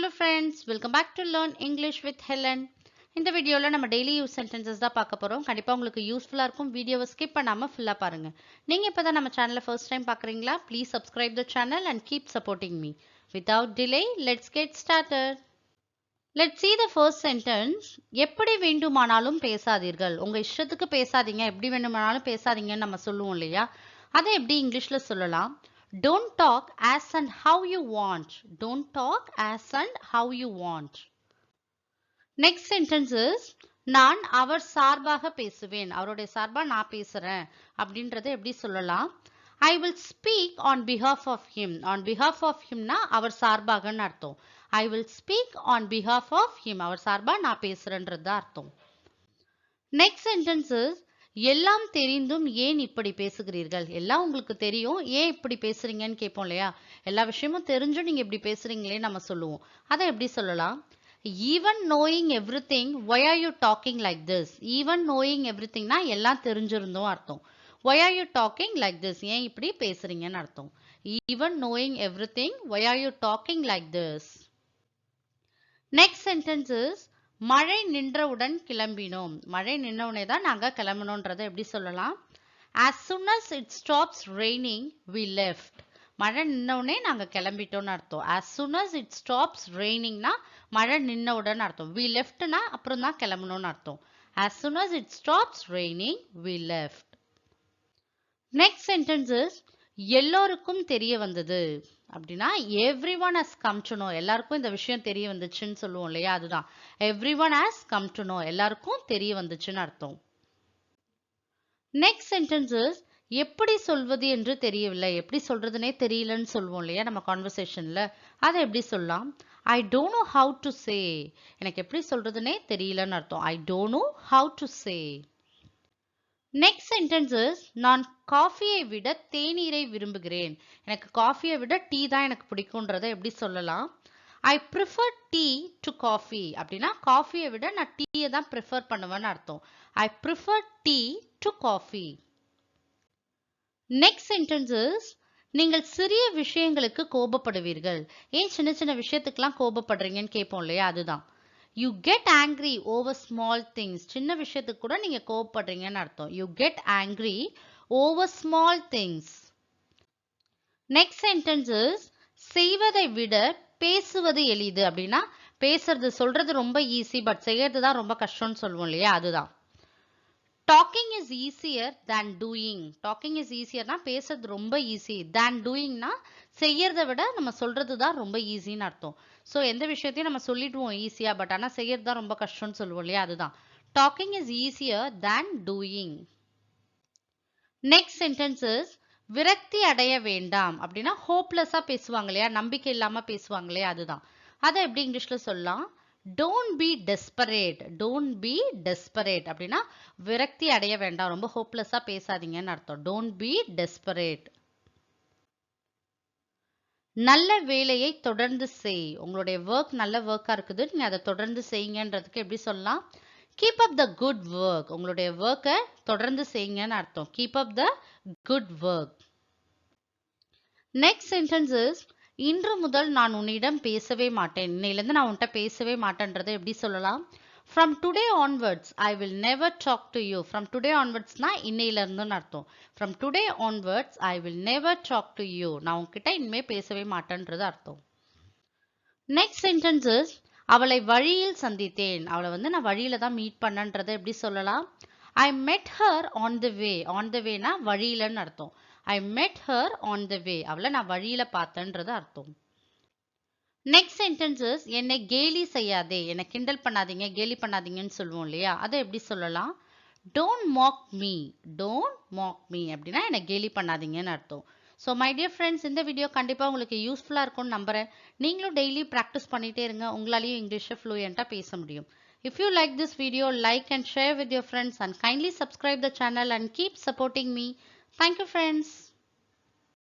Hello friends, welcome back to Learn English with Helen. இந்த வீடியோல நம்ம டெய்லி யூஸ் சென்டென்சஸ் தான் பார்க்க போறோம். கண்டிப்பா உங்களுக்கு யூஸ்ஃபுல்லா இருக்கும். வீடியோவை ஸ்கிப் பண்ணாம ஃபுல்லா பாருங்க. நீங்க இப்பதான் நம்ம சேனலை ஃபர்ஸ்ட் டைம் பார்க்கறீங்களா? Please subscribe the channel and keep supporting me. Without delay, let's get started. Let's see the first sentence. எப்படி வேண்டுமானாலும் பேசாதீர்கள். உங்க இஷ்டத்துக்கு பேசாதீங்க. எப்படி வேண்டுமானாலும் பேசாதீங்கன்னு நம்ம சொல்லுவோம் இல்லையா? அதை எப்படி இங்கிலீஷ்ல சொல்லலாம்? Don't talk as and how you want. Don't talk as and how you want. Next sentence is நான் அவர் சார்பாக பேசுவேன். அவருடைய சார்பா நான் பேசுறேன் அப்படின்றத எப்படி சொல்லலாம்? I will speak on behalf of him. On behalf of him னா அவர் சார்பாகன்னு அர்த்தம். I will speak on behalf of him. அவர் சார்பா நான் பேசுறேன்றது அர்த்தம். Next sentence is எல்லாம் தெரிந்தும் ஏன் இப்படி பேசுகிறீர்கள்? எல்லாம் உங்களுக்கு தெரியும், ஏன் இப்படி பேசுறீங்கன்னு கேட்போம் இல்லையா? எல்லா விஷயமும் தெரிஞ்சும் நீங்க இப்படி பேசுறீங்களே நம்ம சொல்லுவோம். அதை எப்படி சொல்லலாம்? Even knowing everything, why are you talking like this? Even knowing everything னா எல்லாம் தெரிஞ்சிருந்தும் அர்த்தம். Why are you talking like this? ஏன் இப்படி பேசுறீங்கன்னு அர்த்தம். Even knowing everything, why are you talking like this? Next sentence is மழை நின்றவுடன் கிளம்பினோம். மழை நின்றவுடனே தான் நாங்க கிளம்பணும்ன்றதை எப்படி சொல்லலாம்? As soon as it stops raining, we left. மழை நின்னவுடனே நாங்க கிளம்பிட்டோம்னு அர்த்தம். As soon as it stops raining னா மழை நின்னவுடன் அர்த்தம். We left னா அப்புறம் தான் கிளம்பணும்னு அர்த்தம். As soon as it stops raining, we left. Next sentence is எல்லோருக்கும் தெரிய வந்தது. அப்படின்னா everyone has come to know. எல்லாருக்கும் இந்த விஷயம் தெரிய வந்துச்சுன்னு சொல்லுவோம் இல்லையா? அதுதான் everyone has come to know. எல்லாருக்கும் தெரிய வந்துச்சுன்னு அர்த்தம். Next sentence is எப்படி சொல்வது என்று தெரியவில்லை. எப்படி சொல்றதுனே தெரியலன்னு சொல்லுவோம் இல்லையா நம்ம கான்வர்சேஷன்ல? அதை எப்படி சொல்லலாம்? I don't know how to say. எனக்கு எப்படி சொல்றதுனே தெரியலன்னு அர்த்தம். I don't know how to say. Next sentence is நான் காஃபியை விட தேநீரை விரும்புகிறேன். எனக்கு காஃபியை விட டீ தான் எனக்கு பிடிக்கும்ன்றதை எப்படி சொல்லலாம்? I prefer tea to coffee. அப்படின்னா காஃபியை விட நான் டீயை தான் ப்ரிஃபர் பண்ணுவேன்னு அர்த்தம். I prefer tea to coffee. Next sentence is நீங்கள் சிறிய விஷயங்களுக்கு கோபப்படுவீர்கள். ஏன் சின்ன சின்ன விஷயத்துக்கெல்லாம் கோபப்படுறீங்கன்னு கேட்போம் இல்லையா? அதுதான். You get angry over small things. சின்ன விஷயத்துக்கு கூட நீங்க கோபப்படுறீங்கன்னு அர்த்தம். You get angry over small things. Next sentence is செய்வதை விட பேசுவது எளிது. அப்படின்னா பேசுறது சொல்றது ரொம்ப ஈஸி, பட் செய்யறது தான் ரொம்ப கஷ்டம்னு சொல்லுவோம் இல்லையா? அதுதான். Talking is easier than doing. Talking is easier னா பேசுறது ரொம்ப ஈஸி. than doing னா செய்யறதை விட நம்ம சொல்றது தான் ரொம்ப ஈஸின்னு அர்த்தம். ஸோ எந்த விஷயத்தையும் நம்ம சொல்லிடுவோம் ஈஸியா, பட் ஆனால் செய்யறது தான் ரொம்ப கஷ்டம்னு சொல்லுவோம் இல்லையா? அதுதான். Talking is easier than doing. Next sentence is விரக்தி அடைய வேண்டாம். அப்படின்னா ஹோப்லெஸ்ஸா பேசுவாங்க இல்லையா? நம்பிக்கை இல்லாம பேசுவாங்க இல்லையா? அதுதான். அதை எப்படி இங்கிலீஷ்ல சொல்லலாம்? Don't be desperate. Don't be desperate. அப்படின்னா விரக்தி அடைய வேண்டாம், ரொம்ப ஹோப்லெஸ்ஸா பேசாதீங்கன்னு அர்த்தம். Don't be desperate. நல்ல வேலையை தொடர்ந்து செய். உங்களுடைய ஒர்க் நல்ல ஒர்க்கா இருக்குது, நீங்க அதை தொடர்ந்து செய்யுங்கன்றதுக்கு எப்படி சொல்லலாம்? Keep up the good work. உங்களுடைய ஒர்க்கை தொடர்ந்து செய்யுங்கன்னு அர்த்தம். Keep up the good work. Next sentence is இன்று முதல் நான் உன்னிடம் பேசவே மாட்டேன். இன்னையிலிருந்து நான் உன்கிட்ட பேசவே மாட்டேன்றதை எப்படி சொல்லலாம்? From today onwards, I will never talk to you. From today onwards னா இன்னையில இருந்துன்னு அர்த்தம். From today onwards, I will never talk to you. நான் உன்கிட்ட இனிமே பேசவே மாட்டேன்றது அர்த்தம். Next sentence is அவளை வழியில் சந்தித்தேன். அவளை நான் வழியில தான் மீட் பண்ணன்றதை எப்படி சொல்லலாம்? I met her on the way. On the way னா வழியிலன்னு அர்த்தம். I met her on the way. அவளை நான் வழியில பார்த்தேன்றது அர்த்தம். Next sentence is என்னை கேலி செய்யாதே. என்னை கிண்டல் பண்ணாதீங்க, கேலி பண்ணாதீங்கன்னு சொல்லுவோம் இல்லையா? அதை எப்படி சொல்லலாம்? Don't mock me. Don't mock me. அப்படின்னா என்னை கேலி பண்ணாதீங்கன்னு அர்த்தம். ஸோ மை டியர் ஃப்ரெண்ட்ஸ், இந்த வீடியோ கண்டிப்பாக உங்களுக்கு யூஸ்ஃபுல்லாக இருக்கும்னு நம்புறேன். நீங்களும் டெய்லி ப்ராக்டிஸ் பண்ணிட்டே இருங்க. உங்களாலையும் இங்கிலீஷை ஃப்ளூயண்ட்டாக பேச முடியும். If you like this video, like and share with your friends and kindly subscribe the channel and keep supporting me. Thank you friends.